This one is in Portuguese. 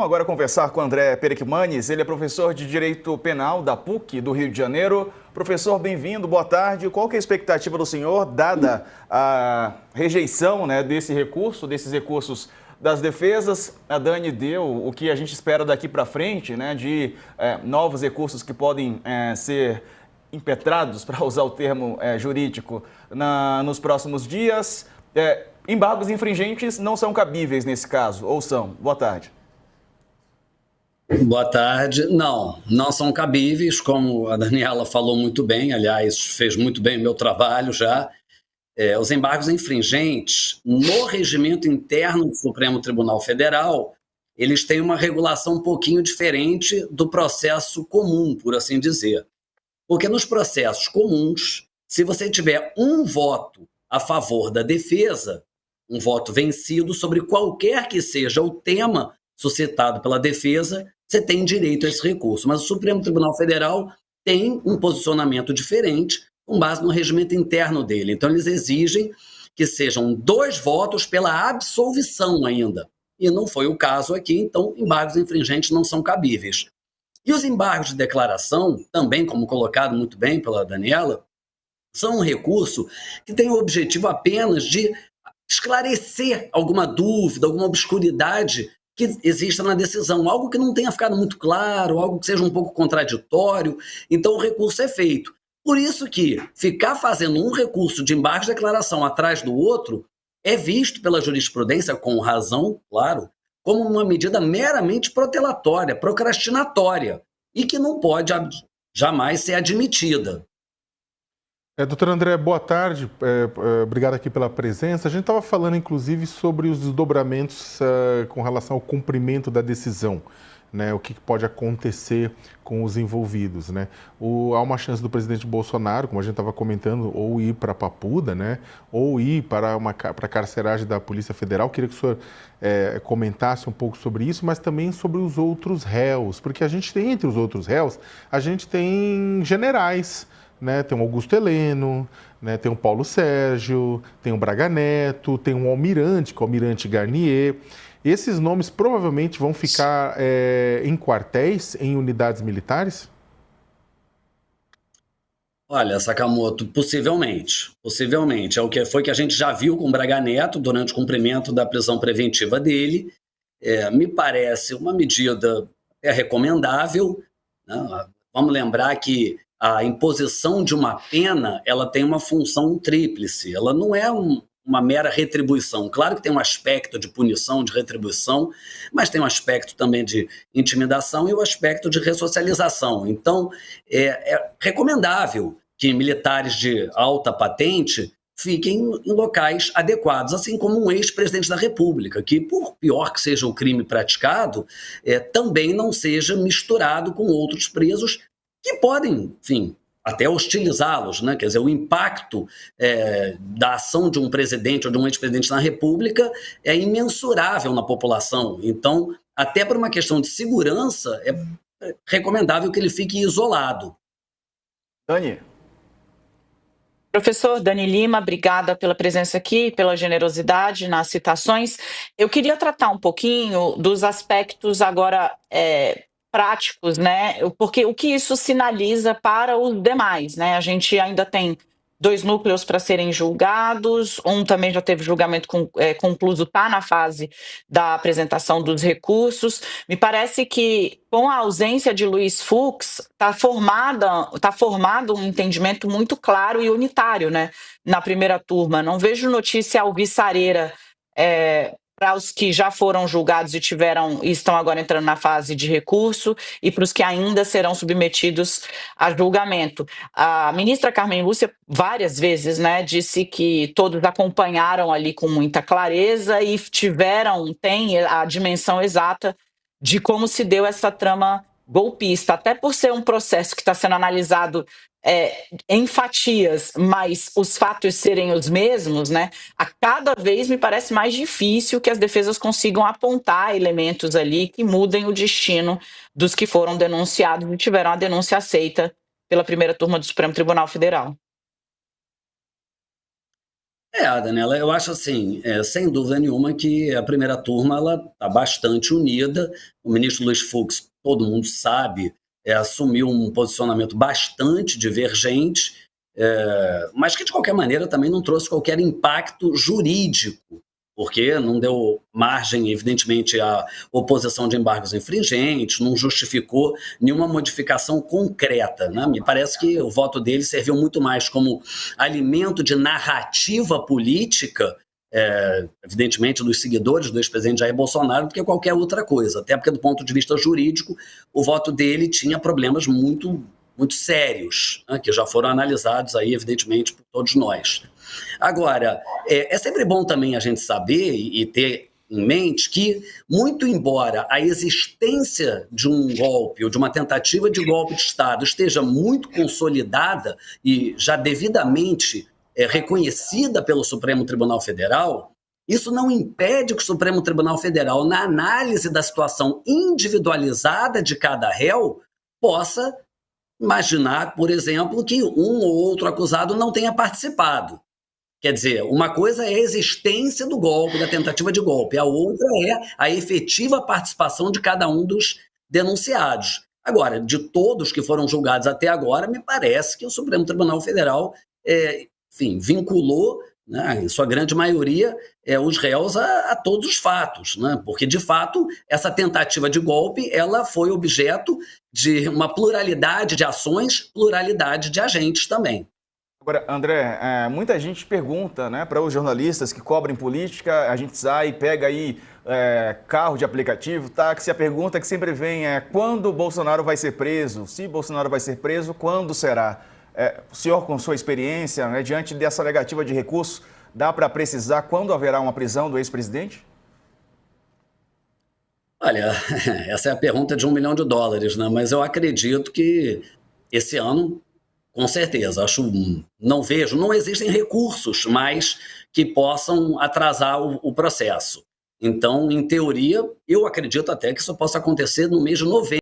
Vamos agora conversar com André Perekmanes. Ele é professor de Direito Penal da PUC do Rio de Janeiro. Professor, bem-vindo, boa tarde. Qual que é a expectativa do senhor, dada a rejeição, desses recursos das defesas? A Dani deu o que a gente espera daqui para frente, de novos recursos que podem ser impetrados, para usar o termo jurídico, nos próximos dias. Embargos infringentes não são cabíveis nesse caso, ou são? Boa tarde. Boa tarde. Não são cabíveis, como a Daniela falou muito bem, aliás, fez muito bem o meu trabalho já. Os embargos infringentes, no regimento interno do Supremo Tribunal Federal, eles têm uma regulação um pouquinho diferente do processo comum, por assim dizer. Porque nos processos comuns, se você tiver um voto a favor da defesa, um voto vencido sobre qualquer que seja o tema suscitado pela defesa, você tem direito a esse recurso. Mas o Supremo Tribunal Federal tem um posicionamento diferente com base no regimento interno dele. Então, eles exigem que sejam 2 votos pela absolvição ainda. E não foi o caso aqui, então embargos infringentes não são cabíveis. E os embargos de declaração, também, como colocado muito bem pela Daniela, são um recurso que tem o objetivo apenas de esclarecer alguma dúvida, alguma obscuridade que exista na decisão, algo que não tenha ficado muito claro, algo que seja um pouco contraditório, então o recurso é feito. Por isso que ficar fazendo um recurso de embargo de declaração atrás do outro é visto pela jurisprudência, com razão, claro, como uma medida meramente protelatória, procrastinatória, e que não pode jamais ser admitida. Doutor André, boa tarde, obrigado aqui pela presença. A gente estava falando, inclusive, sobre os desdobramentos com relação ao cumprimento da decisão, o que pode acontecer com os envolvidos. Há uma chance do presidente Bolsonaro, como a gente estava comentando, ou ir para a Papuda, ou ir para a carceragem da Polícia Federal. Queria que o senhor comentasse um pouco sobre isso, mas também sobre os outros réus, porque a gente tem, entre os outros réus, a gente tem generais, tem o Augusto Heleno, tem o Paulo Sérgio, tem o Braga Neto, tem o Almirante, que é o Almirante Garnier. Esses nomes provavelmente vão ficar em quartéis, em unidades militares? Olha, Sakamoto, possivelmente. É o que foi que a gente já viu com o Braga Neto durante o cumprimento da prisão preventiva dele. Me parece uma medida recomendável, né? Vamos lembrar que a imposição de uma pena, ela tem uma função tríplice, ela não é uma mera retribuição. Claro que tem um aspecto de punição, de retribuição, mas tem um aspecto também de intimidação e o aspecto de ressocialização. Então, é recomendável que militares de alta patente fiquem em locais adequados, assim como um ex-presidente da República, que, por pior que seja o crime praticado, também não seja misturado com outros presos que podem, enfim, até hostilizá-los, Quer dizer, o impacto da ação de um presidente ou de um ex-presidente na República é imensurável na população. Então, até por uma questão de segurança, é recomendável que ele fique isolado. Dani. Professor Dani Lima, obrigada pela presença aqui, pela generosidade nas citações. Eu queria tratar um pouquinho dos aspectos agora práticos, porque o que isso sinaliza para os demais, A gente ainda tem 2 núcleos para serem julgados, um também já teve julgamento concluso, está na fase da apresentação dos recursos. Me parece que, com a ausência de Luiz Fux, está formado um entendimento muito claro e unitário, na primeira turma. Não vejo notícia alvissareira para os que já foram julgados e estão agora entrando na fase de recurso e para os que ainda serão submetidos a julgamento. A ministra Carmen Lúcia várias vezes, disse que todos acompanharam ali com muita clareza e têm a dimensão exata de como se deu essa trama golpista, até por ser um processo que está sendo analisado em fatias, mas os fatos serem os mesmos, a cada vez me parece mais difícil que as defesas consigam apontar elementos ali que mudem o destino dos que foram denunciados e tiveram a denúncia aceita pela primeira turma do Supremo Tribunal Federal. Daniela, eu acho assim, sem dúvida nenhuma que a primeira turma ela está bastante unida. O ministro Luiz Fux, todo mundo sabe, assumiu um posicionamento bastante divergente, mas que de qualquer maneira também não trouxe qualquer impacto jurídico, porque não deu margem, evidentemente, à oposição de embargos infringentes, não justificou nenhuma modificação concreta, né? Me parece que o voto dele serviu muito mais como alimento de narrativa política, evidentemente, dos seguidores do ex-presidente Jair Bolsonaro, do que qualquer outra coisa. Até porque, do ponto de vista jurídico, o voto dele tinha problemas muito sérios, né, que já foram analisados aí, evidentemente, por todos nós. Agora, é sempre bom também a gente saber e ter em mente que, muito embora a existência de um golpe ou de uma tentativa de golpe de Estado esteja muito consolidada e já devidamente reconhecida pelo Supremo Tribunal Federal, isso não impede que o Supremo Tribunal Federal, na análise da situação individualizada de cada réu, possa imaginar, por exemplo, que um ou outro acusado não tenha participado. Quer dizer, uma coisa é a existência do golpe, da tentativa de golpe, a outra é a efetiva participação de cada um dos denunciados. Agora, de todos que foram julgados até agora, me parece que o Supremo Tribunal Federal, vinculou, né, em sua grande maioria, os réus a todos os fatos, né? Porque, de fato, essa tentativa de golpe ela foi objeto de uma pluralidade de ações, pluralidade de agentes também. Agora, André, muita gente pergunta, né, para os jornalistas que cobrem política, a gente sai e pega aí carro de aplicativo, táxi, a pergunta que sempre vem é quando Bolsonaro vai ser preso? Se Bolsonaro vai ser preso, quando será? O senhor, com sua experiência, né, diante dessa negativa de recurso, dá para precisar quando haverá uma prisão do ex-presidente? Olha, essa é a pergunta de $1 milhão, né? Mas eu acredito que esse ano, com certeza, não existem recursos mais que possam atrasar o processo. Então, em teoria, eu acredito até que isso possa acontecer no mês de novembro.